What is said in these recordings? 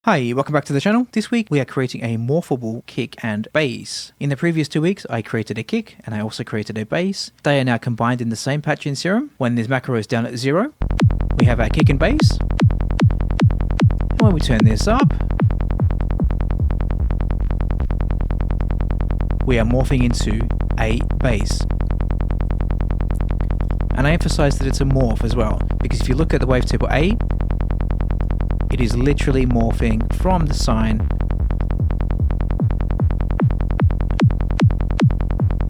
Hi, welcome back to the channel. This week we are creating a morphable kick and bass. In the previous 2 weeks I created a kick and I also created a bass. They are now combined in the same patch in Serum. When this macro is down at 0, we have our kick and bass. And when we turn this up, we are morphing into a bass. And I emphasize that it's a morph as well, because if you look at the wavetable A, it is literally morphing from the sine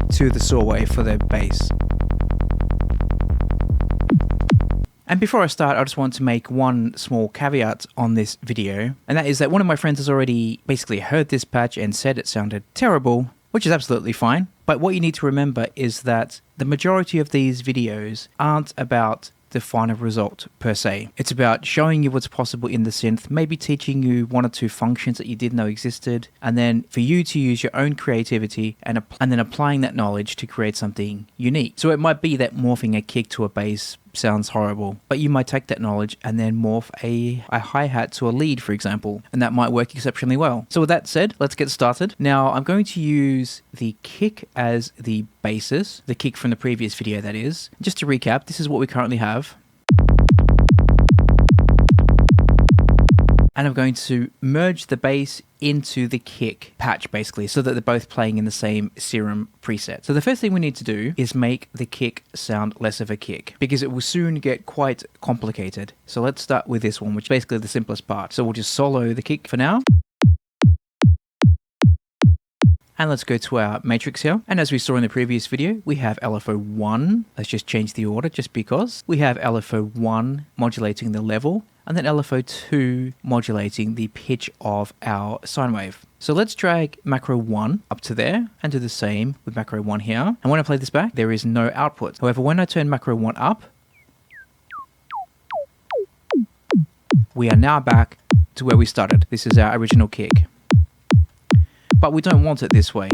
to the saw wave for the bass. And before I start, I just want to make one small caveat on this video, and that is that one of my friends has already basically heard this patch and said it sounded terrible, which is absolutely fine. But what you need to remember is that the majority of these videos aren't about the final result per se. It's about showing you what's possible in the synth, maybe teaching you one or two functions that you didn't know existed, and then for you to use your own creativity and then applying that knowledge to create something unique. So it might be that morphing a kick to a bass sounds horrible, but you might take that knowledge and then morph a hi-hat to a lead, for example, and that might work exceptionally well. So with that said, let's get started. Now I'm going to use the kick as the basis, the kick from the previous video that is. Just to recap, this is what we currently have. And I'm going to merge the bass into the kick patch basically, so that they're both playing in the same Serum preset. So the first thing we need to do is make the kick sound less of a kick, because it will soon get quite complicated. So let's start with this one, which is basically the simplest part. So we'll just solo the kick for now. And let's go to our matrix here. And as we saw in the previous video, we have LFO1. Let's just change the order just because. We have LFO1 modulating the level, and then LFO2 modulating the pitch of our sine wave. So let's drag macro 1 up to there and do the same with macro 1 here. And when I play this back, there is no output. However, when I turn macro 1 up, we are now back to where we started. This is our original kick. But we don't want it this way.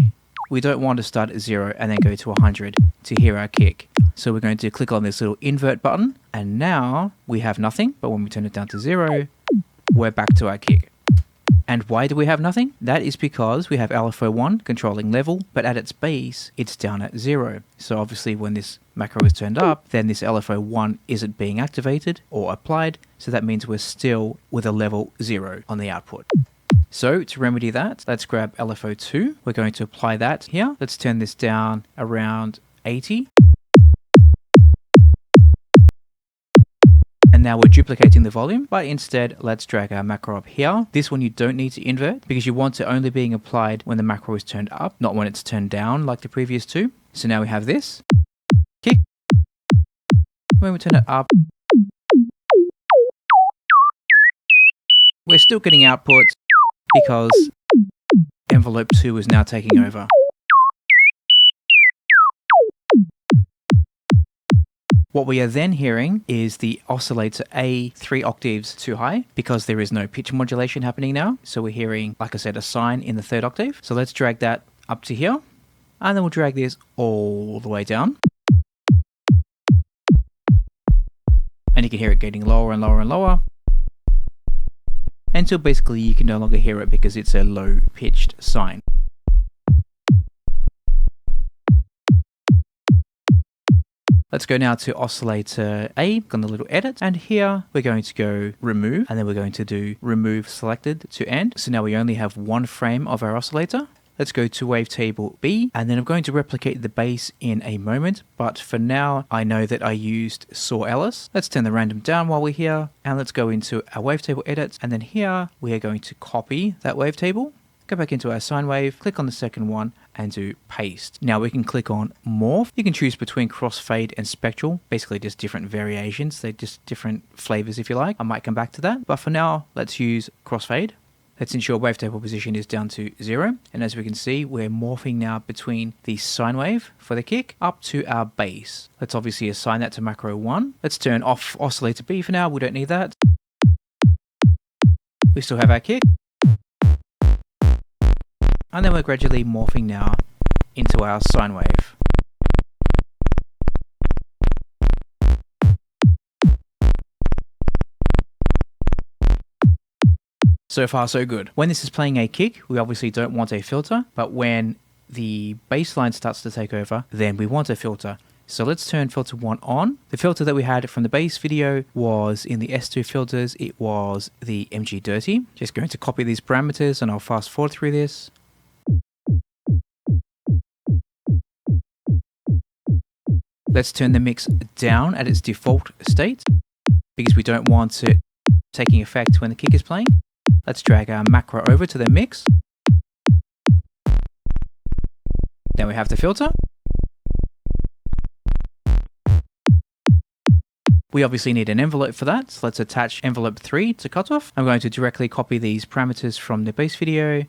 We don't want to start at 0 and then go to 100 to hear our kick. So we're going to click on this little invert button, and now we have nothing, but when we turn it down to 0, we're back to our kick. And why do we have nothing? That is because we have LFO1 controlling level, but at its base, it's down at 0. So obviously when this macro is turned up, then this LFO1 isn't being activated or applied, so that means we're still with a level 0 on the output. So to remedy that, let's grab LFO2. We're going to apply that here. Let's turn this down around 80. And now we're duplicating the volume, but instead let's drag our macro up here. This one you don't need to invert because you want it only being applied when the macro is turned up, not when it's turned down like the previous two. So now we have this kick. When we turn it up, we're still getting outputs because envelope 2 is now taking over. What we are then hearing is the oscillator A 3 octaves too high because there is no pitch modulation happening now. So we're hearing, like I said, a sine in the 3rd octave. So let's drag that up to here, and then we'll drag this all the way down. And you can hear it getting lower and lower and lower, until basically you can no longer hear it because it's a low pitched sine. Let's go now to oscillator A, on the little edit, and here we're going to go remove, and then we're going to do remove selected to end. So now we only have one frame of our oscillator. Let's go to wavetable B, and then I'm going to replicate the bass in a moment, but for now I know that I used saw Ellis. Let's turn the random down while we're here, and let's go into our wavetable edits, and then here we are going to copy that wavetable, go back into our sine wave, click on the second one, and do paste. Now we can click on morph. You can choose between crossfade and spectral, basically just different variations. They're just different flavors if you like. I might come back to that, but for now let's use crossfade. Let's ensure wavetable position is down to 0. And as we can see, we're morphing now between the sine wave for the kick up to our bass. Let's obviously assign that to macro 1. Let's turn off oscillator B for now. We don't need that. We still have our kick. And then we're gradually morphing now into our sine wave. So far, so good. When this is playing a kick, we obviously don't want a filter, but when the bass line starts to take over, then we want a filter. So let's turn filter 1 on. The filter that we had from the bass video was in the S2 filters. It was the MG Dirty. Just going to copy these parameters and I'll fast forward through this. Let's turn the mix down at its default state because we don't want it taking effect when the kick is playing. Let's drag our macro over to the mix. Then we have the filter. We obviously need an envelope for that, so let's attach envelope 3 to cutoff. I'm going to directly copy these parameters from the bass video.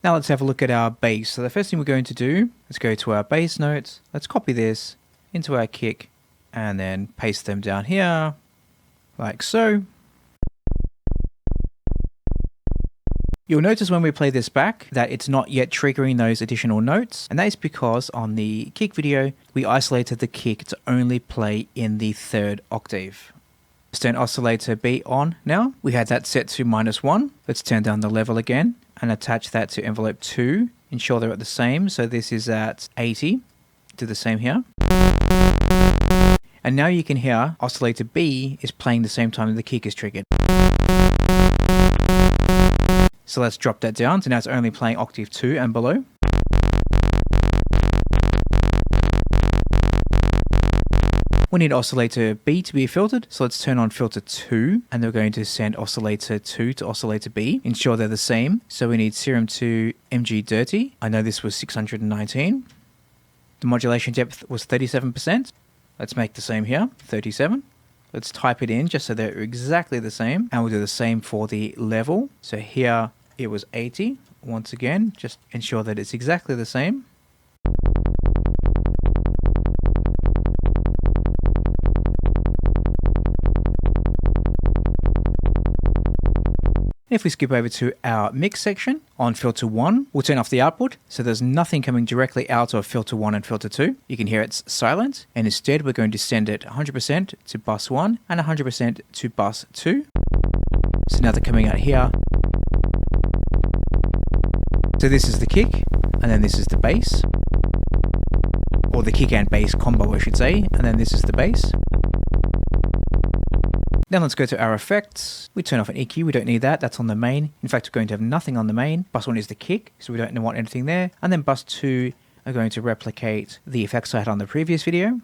Now let's have a look at our bass. So the first thing we're going to do is go to our bass notes. Let's copy this into our kick and then paste them down here like so. You'll notice when we play this back that it's not yet triggering those additional notes, and that is because on the kick video we isolated the kick to only play in the 3rd octave. Let's turn oscillator B on now. We had that set to -1. Let's turn down the level again and attach that to envelope 2. Ensure they're at the same, so this is at 80. Do the same here. And now you can hear oscillator B is playing the same time the kick is triggered. So let's drop that down, so now it's only playing octave 2 and below. We need oscillator B to be filtered, so let's turn on filter 2, and we're going to send oscillator 2 to oscillator B. Ensure they're the same, so we need Serum to MG Dirty. I know this was 619. The modulation depth was 37%. Let's make the same here, 37. Let's type it in just so they're exactly the same, and we'll do the same for the level. So here it was 80. Once again, just ensure that it's exactly the same. If we skip over to our mix section, on filter 1, we'll turn off the output, so there's nothing coming directly out of filter 1 and filter 2. You can hear it's silent, and instead we're going to send it 100% to bus 1 and 100% to bus 2. So now they're coming out here. So this is the kick, and then this is the bass. Or the kick and bass combo, I should say, and then this is the bass. Then let's go to our effects. We turn off an EQ, we don't need that, that's on the main. In fact, we're going to have nothing on the main. Bus 1 is the kick, so we don't want anything there. And then bus 2 are going to replicate the effects I had on the previous video.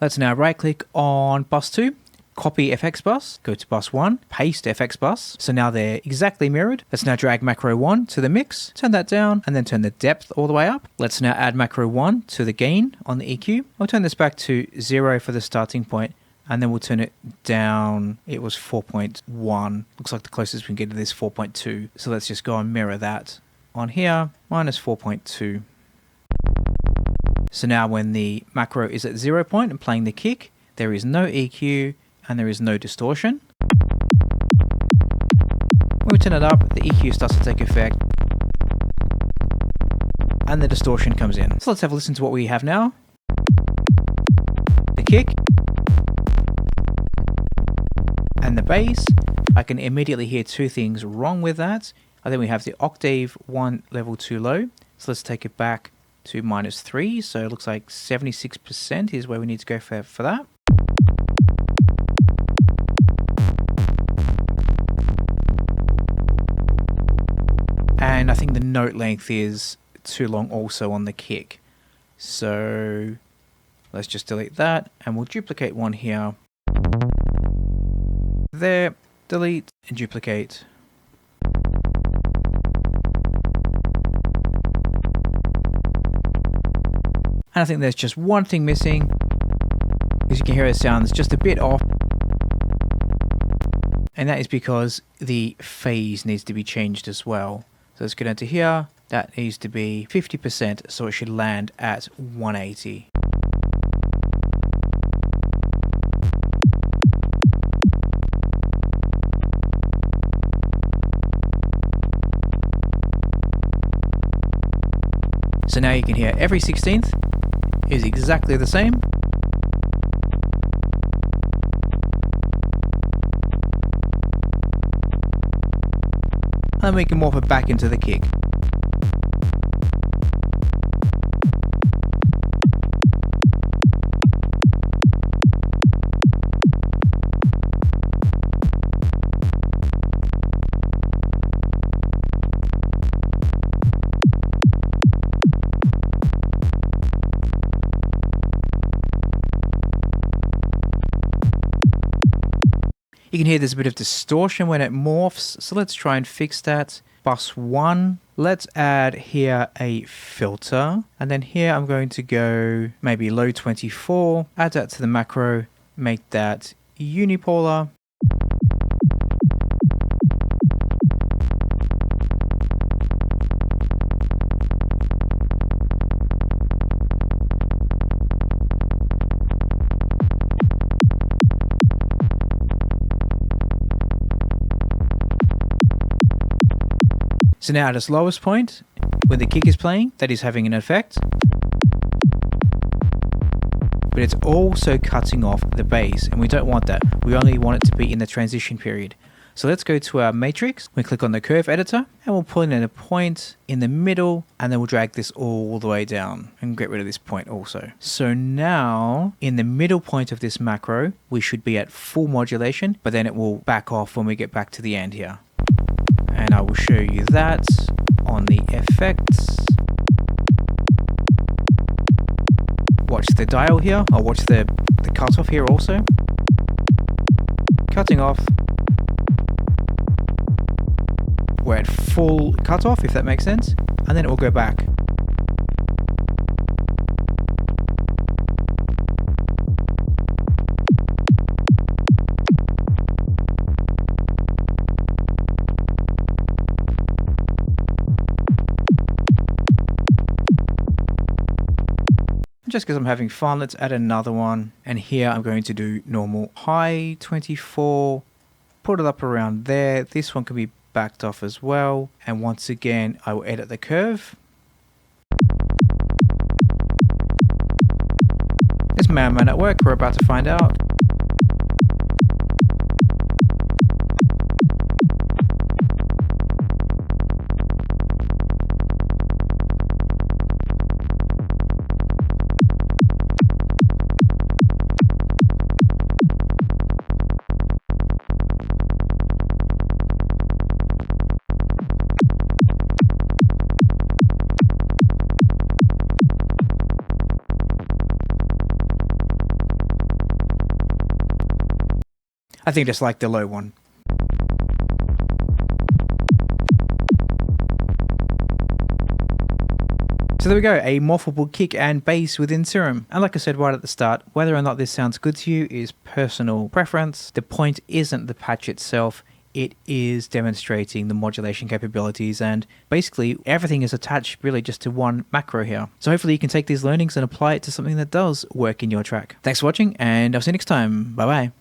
Let's now right click on bus 2. Copy FX bus, go to bus 1, paste FX bus. So now they're exactly mirrored. Let's now drag macro 1 to the mix, turn that down, and then turn the depth all the way up. Let's now add macro 1 to the gain on the EQ. I'll turn this back to 0 for the starting point, and then we'll turn it down. It was 4.1. Looks like the closest we can get to this 4.2. So let's just go and mirror that on here, minus 4.2. So now when the macro is at 0 point and playing the kick, there is no EQ, and there is no distortion. When we turn it up, the EQ starts to take effect, and the distortion comes in. So let's have a listen to what we have now. The kick, and the bass. I can immediately hear two things wrong with that. I think we have the octave 1 level too low. So let's take it back to -3. So it looks like 76% is where we need to go for that. And I think the note length is too long also on the kick. So let's just delete that, and we'll duplicate one here. There, delete and duplicate. And I think there's just one thing missing. As you can hear, it sounds just a bit off. And that is because the phase needs to be changed as well. So let's get into here. That needs to be 50%, so it should land at 180. So now you can hear every 16th is exactly the same. And we can morph it back into the kick. You can hear there's a bit of distortion when it morphs, so let's try and fix that. Bus 1, let's add here a filter, and then here I'm going to go maybe low 24, add that to the macro, make that unipolar. So now at its lowest point, when the kick is playing, that is having an effect. But it's also cutting off the bass, and we don't want that. We only want it to be in the transition period. So let's go to our matrix, we click on the curve editor, and we'll pull in a point in the middle, and then we'll drag this all the way down, and get rid of this point also. So now, in the middle point of this macro, we should be at full modulation, but then it will back off when we get back to the end here. And I will show you that on the effects. Watch the dial here. I'll watch the cutoff here also. Cutting off. We're at full cutoff, if that makes sense. And then it will go back. Just because I'm having fun, let's add another one. And here I'm going to do normal high 24, put it up around there. This one can be backed off as well. And once again, I will edit the curve. Is man at work? We're about to find out. I think just like the low one. So there we go, a morphable kick and bass within Serum. And like I said right at the start, whether or not this sounds good to you is personal preference. The point isn't the patch itself, it is demonstrating the modulation capabilities, and basically everything is attached really just to one macro here. So hopefully you can take these learnings and apply it to something that does work in your track. Thanks for watching, and I'll see you next time. Bye bye.